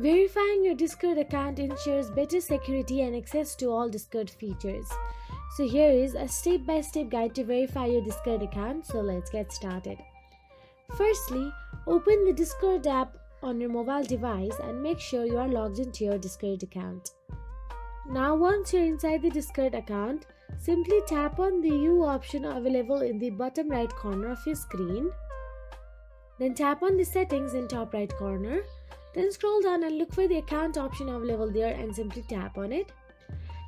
Verifying your Discord account ensures better security and access to all Discord features. So here is a step-by-step guide to verify your Discord account. So let's get started. Firstly, open the Discord app on your mobile device and make sure you are logged into your Discord account. Now once you're inside the Discord account, simply tap on the U option available in the bottom right corner of your screen. Then tap on the settings in top right corner. Then scroll down and look for the account option available there and simply tap on it.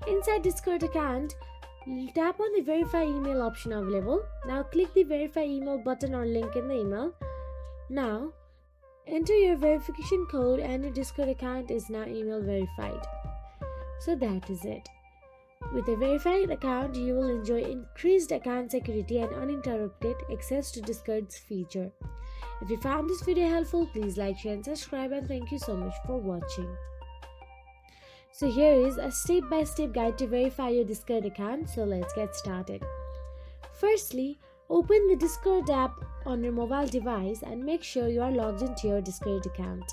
Inside Discord account, tap on the verify email option available. Now click the verify email button or link in the email. Now enter your verification code and your Discord account is now email verified. So that is it. With a verified account, you will enjoy increased account security and uninterrupted access to Discord's feature. If you found this video helpful, please like, share and subscribe, and thank you so much for watching. So here is a step-by-step guide to verify your Discord account. So let's get started. Firstly, open the Discord app on your mobile device and make sure you are logged into your Discord account.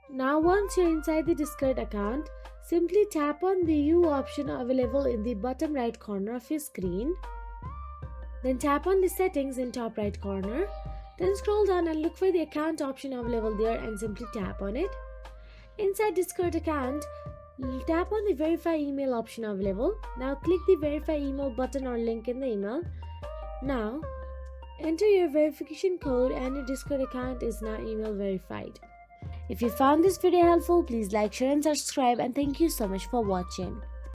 Now once you're inside the Discord account, simply tap on the U option available in the bottom right corner of your screen. Then tap on the settings in top right corner. Then scroll down and look for the account option available there and simply tap on it. Inside Discord account, tap on the verify email option available. Now click the verify email button or link in the email. Now enter your verification code and your Discord account is now email verified. If you found this video helpful, please like, share and subscribe, and thank you so much for watching.